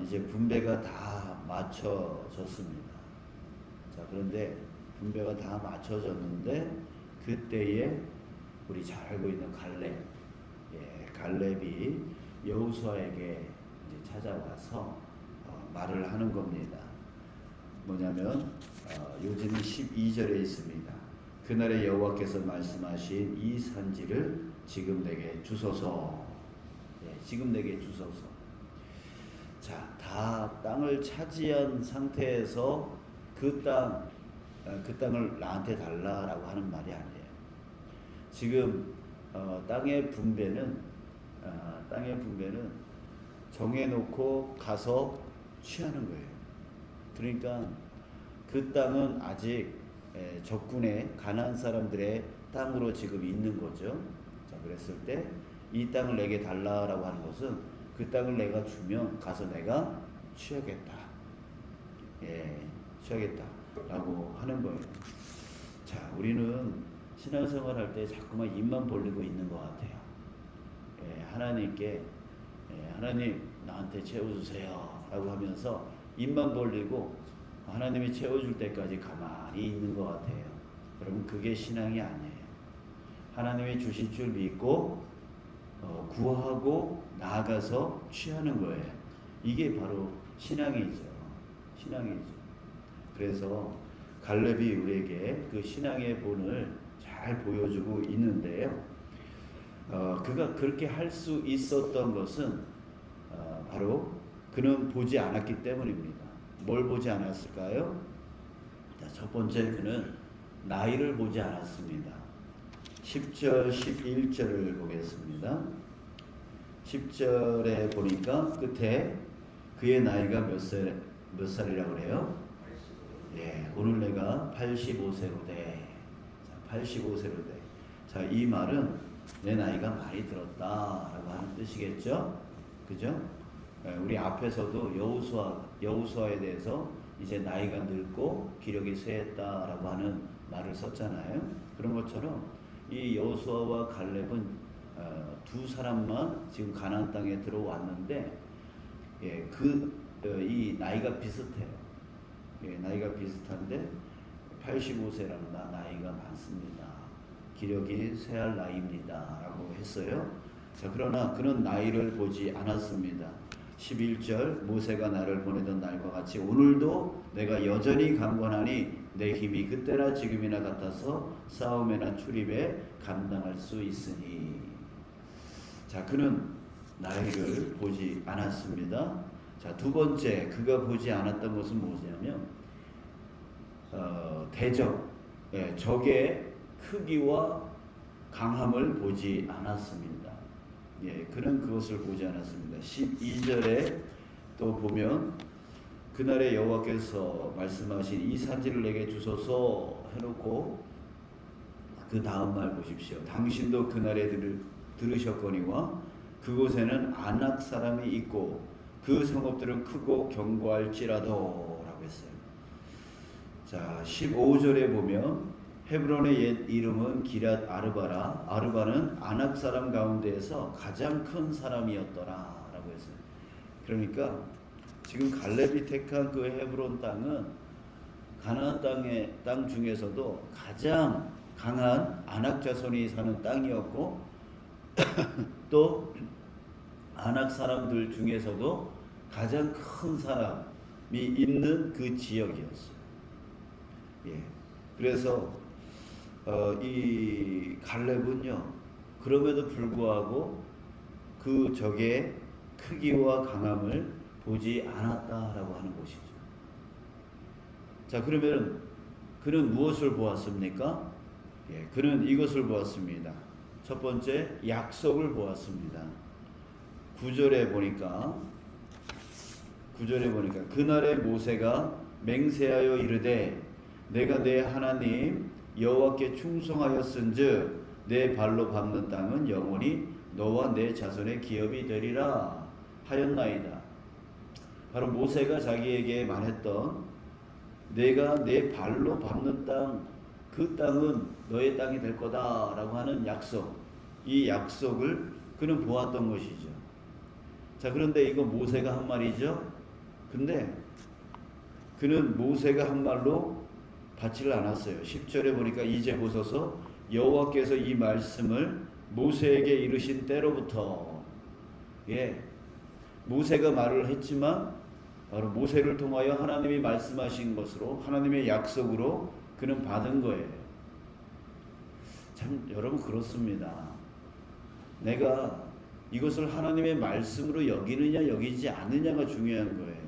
이제 분배가 다 맞춰졌습니다. 자, 그런데 분배가 다 맞춰졌는데 그때에 우리 잘 알고 있는 갈렙, 갈렙이 여호수아에게 이제 찾아와서 말을 하는 겁니다. 뭐냐면 요지는 12절에 있습니다. 그날에 여호와께서 말씀하신 이 산지를 지금 내게 주소서. 지금 내게 주소서. 자, 다 땅을 차지한 상태에서 그 땅을 나한테 달라라고 하는 말이 아니에요. 지금 땅의 분배는 정해놓고 가서 취하는 거예요. 그러니까 그 땅은 아직 적군의 가나안 사람들의 땅으로 지금 있는 거죠. 자, 그랬을 때 이 땅을 내게 달라라고 하는 것은 그 땅을 내가 주면 가서 내가 취하겠다. 취하겠다라고 하는 거예요. 자, 우리는 신앙생활 할 때 자꾸만 입만 벌리고 있는 것 같아요. 하나님께 하나님 나한테 채워주세요 라고 하면서 입만 벌리고 하나님이 채워줄 때까지 가만히 있는 것 같아요. 여러분, 그게 신앙이 아니에요. 하나님이 주실 줄 믿고 구하고 나아가서 취하는 거예요. 이게 바로 신앙이죠. 그래서 갈렙이 우리에게 그 신앙의 본을 잘 보여주고 있는데요. 그가 그렇게 할 수 있었던 것은 바로 그는 보지 않았기 때문입니다. 뭘 보지 않았을까요? 자, 첫 번째, 그는 나이를 보지 않았습니다. 10절, 11절을 보겠습니다. 10절에 보니까 끝에 그의 나이가 몇 살이라고 그래요? 오늘 내가 85세로 돼. 85세로 돼. 자, 이 말은 내 나이가 많이 들었다라고 하는 뜻이겠죠? 그죠? 우리 앞에서도 여호수아에 대해서 이제 나이가 늙고 기력이 쇠했다라고 하는 말을 썼잖아요. 그런 것처럼 이 여호수아와 갈렙은 두 사람만 지금 가나안 땅에 들어왔는데 이 나이가 비슷해요. 나이가 비슷한데 85세라는 나이가 많습니다. 기력이 쇠할 나이입니다 라고 했어요. 자, 그러나 그는 나이를 보지 않았습니다. 11절, 모세가 나를 보내던 날과 같이 오늘도 내가 여전히 강건하니 내 힘이 그때나 지금이나 같아서 싸움에나 출입에 감당할 수 있으니. 자, 그는 나이를 보지 않았습니다. 자, 두 번째, 그가 보지 않았던 것은 뭐냐면 대적, 적의 크기와 강함을 보지 않았습니다. 그는 그것을 보지 않았습니다. 12절에 또 보면 그날에 여호와께서 말씀하신 이 산지를 내게 주소서 해놓고 그 다음 말 보십시오. 당신도 그날에 들으셨거니와 그곳에는 아낙 사람이 있고 그 성읍들은 크고 견고할지라도 라고 했어요. 자, 15절에 보면 헤브론의 옛 이름은 기럇 아르바라. 아르바는 아낙 사람 가운데에서 가장 큰 사람이었더라 라고 했어요. 그러니까 지금 갈렙이 택한 그 헤브론 땅은 가나안 땅 중에서도 가장 강한 아낙 자손이 사는 땅이었고 또 아낙 사람들 중에서도 가장 큰 사람이 있는 그 지역이었어요. 그래서 이 갈렙은요, 그럼에도 불구하고 그 적의 크기와 강함을 보지 않았다라고 하는 것이죠. 자, 그러면 그는 무엇을 보았습니까? 그는 이것을 보았습니다. 첫 번째, 약속을 보았습니다. 9절에 보니까 그날에 모세가 맹세하여 이르되 내가 내 하나님 여호와께 충성하였은즉 내 발로 밟는 땅은 영원히 너와 내 자손의 기업이 되리라 하였나이다. 바로 모세가 자기에게 말했던 내가 내 발로 밟는 땅, 그 땅은 너의 땅이 될 거다라고 하는 약속, 이 약속을 그는 보았던 것이죠. 자, 그런데 이거 모세가 한 말이죠? 근데 그는 모세가 한 말로 받지를 않았어요. 10절에 보니까 이제 보소서 여호와께서 이 말씀을 모세에게 이르신 때로부터, 모세가 말을 했지만 바로 모세를 통하여 하나님이 말씀하신 것으로, 하나님의 약속으로 그는 받은 거예요. 참 여러분 그렇습니다. 내가 이것을 하나님의 말씀으로 여기느냐 여기지 않느냐가 중요한 거예요.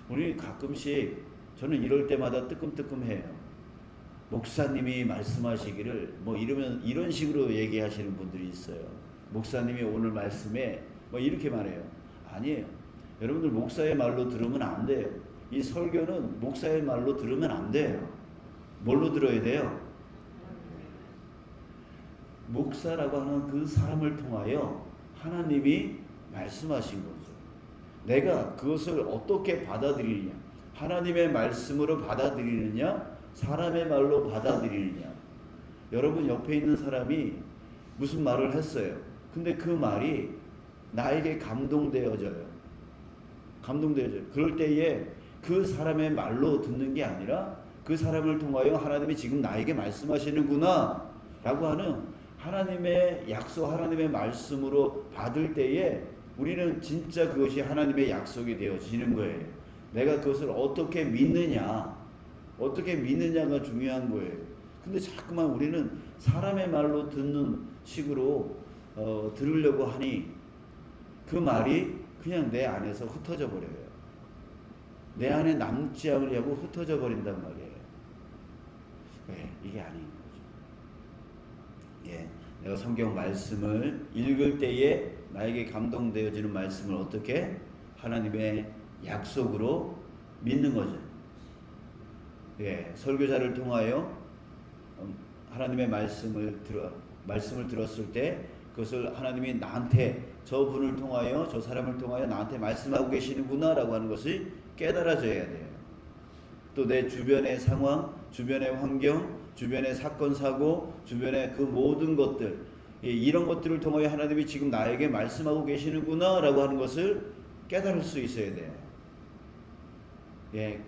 우리 가끔씩, 저는 이럴 때마다 뜨끔뜨끔해요. 목사님이 말씀하시기를 이런 식으로 얘기하시는 분들이 있어요. 목사님이 오늘 말씀에 이렇게 말해요. 아니에요. 여러분들 목사의 말로 들으면 안 돼요. 이 설교는 목사의 말로 들으면 안 돼요. 뭘로 들어야 돼요? 목사라고 하는 그 사람을 통하여 하나님이 말씀하신 거죠. 내가 그것을 어떻게 받아들이느냐, 하나님의 말씀으로 받아들이느냐, 사람의 말로 받아들이느냐. 여러분 옆에 있는 사람이 무슨 말을 했어요. 근데 그 말이 나에게 감동되어져요. 그럴 때에 그 사람의 말로 듣는 게 아니라 그 사람을 통하여 하나님이 지금 나에게 말씀하시는구나 라고 하는 하나님의 약속, 하나님의 말씀으로 받을 때에 우리는 진짜 그것이 하나님의 약속이 되어지는 거예요. 내가 그것을 어떻게 믿느냐가 중요한 거예요. 근데 자꾸만 우리는 사람의 말로 듣는 식으로 들으려고 하니 그 말이 그냥 내 안에서 흩어져 버려요. 내 안에 남지 않으려고 흩어져 버린단 말이에요. 이게 아닌 거죠. 내가 성경 말씀을 읽을 때에 나에게 감동되어지는 말씀을 어떻게? 하나님의 약속으로 믿는 거죠. 설교자를 통하여 하나님의 말씀을 들었을 때 그것을 하나님이 나한테, 저분을 통하여, 저 사람을 통하여 나한테 말씀하고 계시는구나 라고 하는 것이 깨달아져야 돼요. 또 내 주변의 상황, 주변의 환경, 주변의 사건 사고, 주변의 그 모든 것들, 이런 것들을 통하여 하나님이 지금 나에게 말씀하고 계시는구나 라고 하는 것을 깨달을 수 있어야 돼요.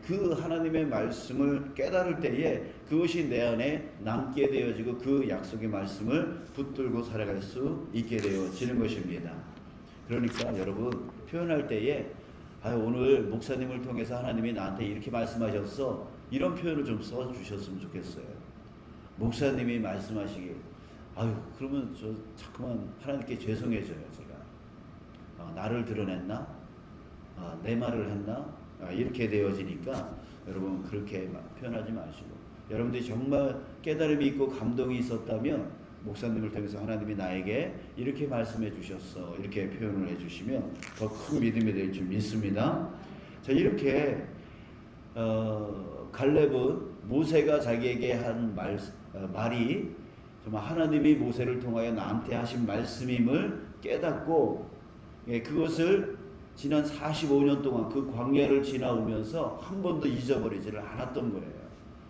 그 하나님의 말씀을 깨달을 때에 그것이 내 안에 남게 되어지고 그 약속의 말씀을 붙들고 살아갈 수 있게 되어지는 것입니다. 그러니까 여러분 표현할 때에 오늘 목사님을 통해서 하나님이 나한테 이렇게 말씀하셨어, 이런 표현을 좀 써주셨으면 좋겠어요. 목사님이 말씀하시길, 그러면 저 자꾸만 하나님께 죄송해져요. 제가 나를 드러냈나? 내 말을 했나? 이렇게 되어지니까 여러분 그렇게 표현하지 마시고, 여러분들이 정말 깨달음이 있고 감동이 있었다면 목사님을 통해서 하나님이 나에게 이렇게 말씀해 주셨어, 이렇게 표현을 해주시면 더 큰 믿음이 될 줄 믿습니다. 자, 이렇게 갈렙은 모세가 자기에게 한 말이 정말 하나님이 모세를 통하여 나한테 하신 말씀임을 깨닫고, 그것을 지난 45년 동안 그 광야를 지나오면서 한 번도 잊어버리지를 않았던 거예요.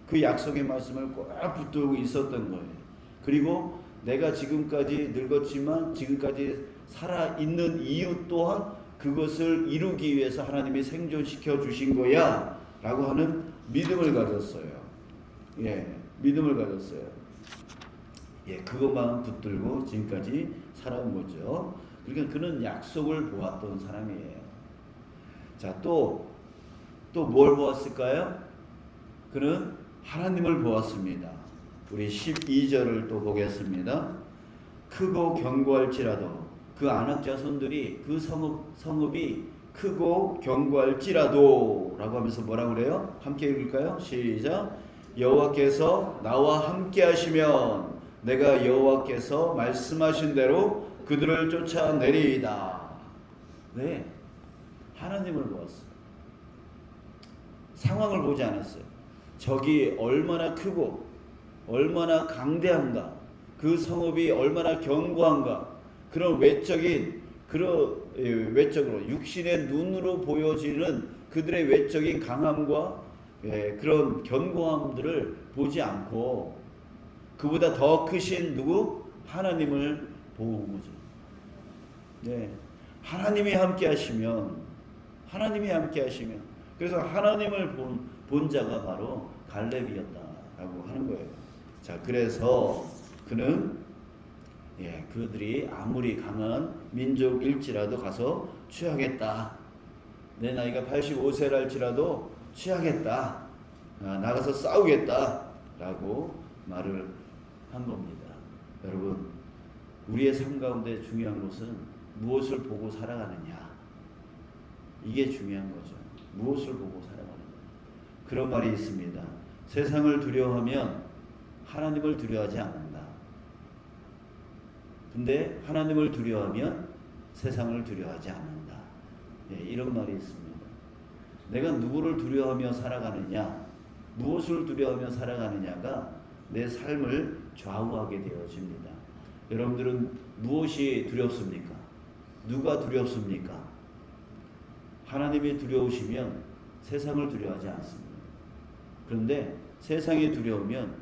그 약속의 말씀을 꼭 붙들고 있었던 거예요. 그리고 내가 지금까지 늙었지만 지금까지 살아있는 이유 또한 그것을 이루기 위해서 하나님이 생존시켜 주신 거야 라고 하는 믿음을 가졌어요. 믿음을 가졌어요. 그것만 붙들고 지금까지 살아온 거죠. 그러니까 그는 약속을 보았던 사람이에요. 자, 또 뭘 보았을까요? 그는 하나님을 보았습니다. 우리 12절을 또 보겠습니다. 크고 견고할지라도, 그 아낙 자손들이 그 성읍이 크고 견고할지라도 라고 하면서 뭐라고 그래요? 함께 읽을까요? 시작. 여호와께서 나와 함께 하시면 내가 여호와께서 말씀하신 대로 그들을 쫓아내리이다. 하나님을 보았어요. 상황을 보지 않았어요. 적이 얼마나 크고 얼마나 강대한가, 그 성읍이 얼마나 견고한가, 그런 외적으로 육신의 눈으로 보여지는 그들의 외적인 강함과 그런 견고함들을 보지 않고 그보다 더 크신 누구? 하나님을 보는 거죠. 하나님이 함께 하시면 하나님이 함께 하시면. 그래서 하나님을 본 자가 바로 갈렙이었다라고 하는 거예요. 자, 그래서 그는 그들이 아무리 강한 민족일지라도 가서 취하겠다. 내 나이가 85세랄지라도 취하겠다. 나가서 싸우겠다라고 말을 한 겁니다. 여러분, 우리의 삶 가운데 중요한 것은 무엇을 보고 살아가느냐. 이게 중요한 거죠. 무엇을 보고 살아가느냐. 그런 말이 있습니다. 세상을 두려워하면 하나님을 두려워하지 않는다. 근데 하나님을 두려워하면 세상을 두려워하지 않는다. 이런 말이 있습니다. 내가 누구를 두려워하며 살아가느냐, 무엇을 두려워하며 살아가느냐가 내 삶을 좌우하게 되어집니다. 여러분들은 무엇이 두렵습니까? 누가 두렵습니까? 하나님이 두려우시면 세상을 두려워하지 않습니다. 그런데 세상이 두려우면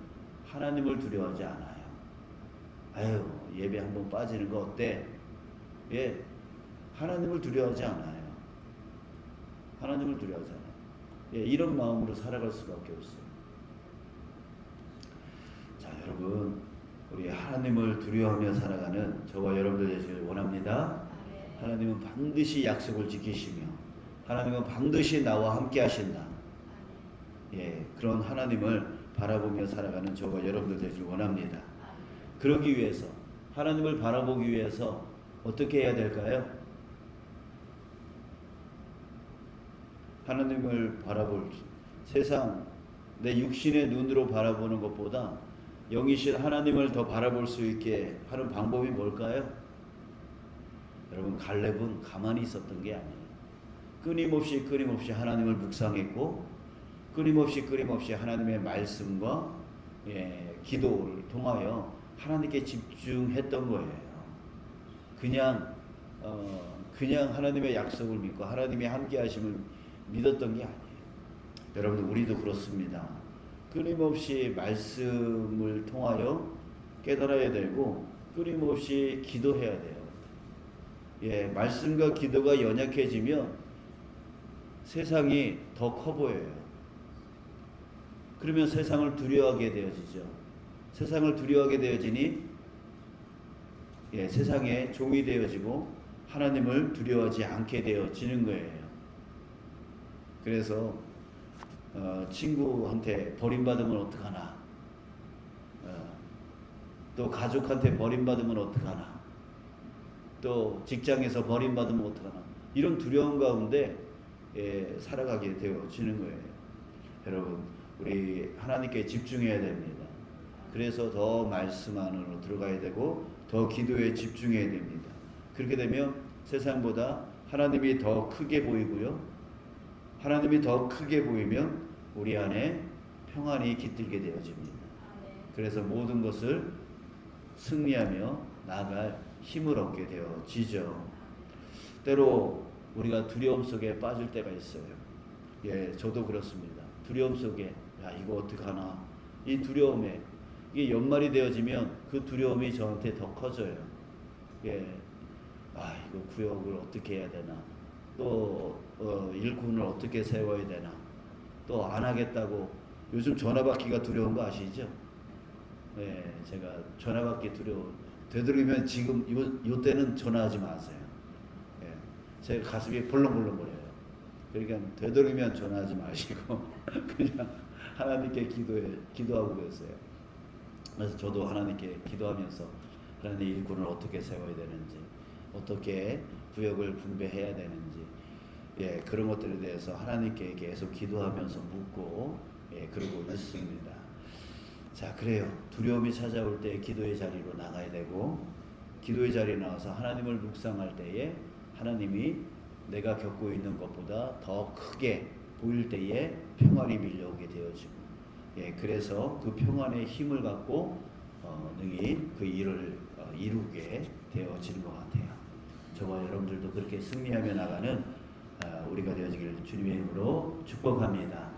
하나님을 두려워하지 않아요. 아유, 예배 한번 빠지는 거 어때? 하나님을 두려워하지 않아요. 하나님을 두려워하지 않아요. 이런 마음으로 살아갈 수밖에 없어요. 자, 여러분, 우리 하나님을 두려워하며 살아가는 저와 여러분들 되시길 원합니다. 하나님은 반드시 약속을 지키시며 하나님은 반드시 나와 함께 하신다. 그런 하나님을 바라보며 살아가는 저와 여러분들 되시길 원합니다. 그러기 위해서, 하나님을 바라보기 위해서 어떻게 해야 될까요? 하나님을 바라볼, 세상 내 육신의 눈으로 바라보는 것보다 영이신 하나님을 더 바라볼 수 있게 하는 방법이 뭘까요? 여러분, 갈렙은 가만히 있었던 게 아니에요. 끊임없이 하나님을 묵상했고 끊임없이 하나님의 말씀과 기도를 통하여 하나님께 집중했던 거예요. 그냥 하나님의 약속을 믿고 하나님의 함께 하심을 믿었던 게 아니에요. 여러분, 우리도 그렇습니다. 끊임없이 말씀을 통하여 깨달아야 되고 끊임없이 기도해야 돼요. 말씀과 기도가 연약해지면 세상이 더 커 보여요. 그러면 세상을 두려워하게 되어지죠. 세상을 두려워하게 되어지니 세상의 종이 되어지고 하나님을 두려워하지 않게 되어지는 거예요. 그래서 친구한테 버림받으면 어떡하나, 또 가족한테 버림받으면 어떡하나, 또 직장에서 버림받으면 어떡하나, 이런 두려움 가운데 살아가게 되어지는 거예요. 여러분, 우리 하나님께 집중해야 됩니다. 그래서 더 말씀 안으로 들어가야 되고 더 기도에 집중해야 됩니다. 그렇게 되면 세상보다 하나님이 더 크게 보이고요. 하나님이 더 크게 보이면 우리 안에 평안이 깃들게 되어집니다. 그래서 모든 것을 승리하며 나아갈 힘을 얻게 되어지죠. 때로 우리가 두려움 속에 빠질 때가 있어요. 저도 그렇습니다. 두려움 속에 이거 어떡하나, 이 두려움에 이게 연말이 되어지면 그 두려움이 저한테 더 커져요. 이거 구역을 어떻게 해야 되나, 또 일꾼을 어떻게 세워야 되나, 또 안 하겠다고. 요즘 전화 받기가 두려운 거 아시죠? 제가 전화 받기 두려워. 되도록이면 지금 요 때는 전화하지 마세요. 제 가슴이 벌렁벌렁거려요. 그러니까 되도록이면 전화하지 마시고 그냥 하나님께 기도하고 계세요. 그래서 저도 하나님께 기도하면서 하나님의 일꾼을 어떻게 세워야 되는지, 어떻게 구역을 분배해야 되는지, 그런 것들에 대해서 하나님께 계속 기도하면서 묻고 그러고 있습니다. 자, 그래요. 두려움이 찾아올 때 기도의 자리로 나가야 되고, 기도의 자리에 나와서 하나님을 묵상할 때에 하나님이 내가 겪고 있는 것보다 더 크게 보일 때에 평안이 밀려오게 되어지고, 그래서 그 평안의 힘을 갖고 능히 그 일을 이루게 되어지는 것 같아요. 저와 여러분들도 그렇게 승리하며 나가는 우리가 되어지기를 주님의 이름으로 축복합니다.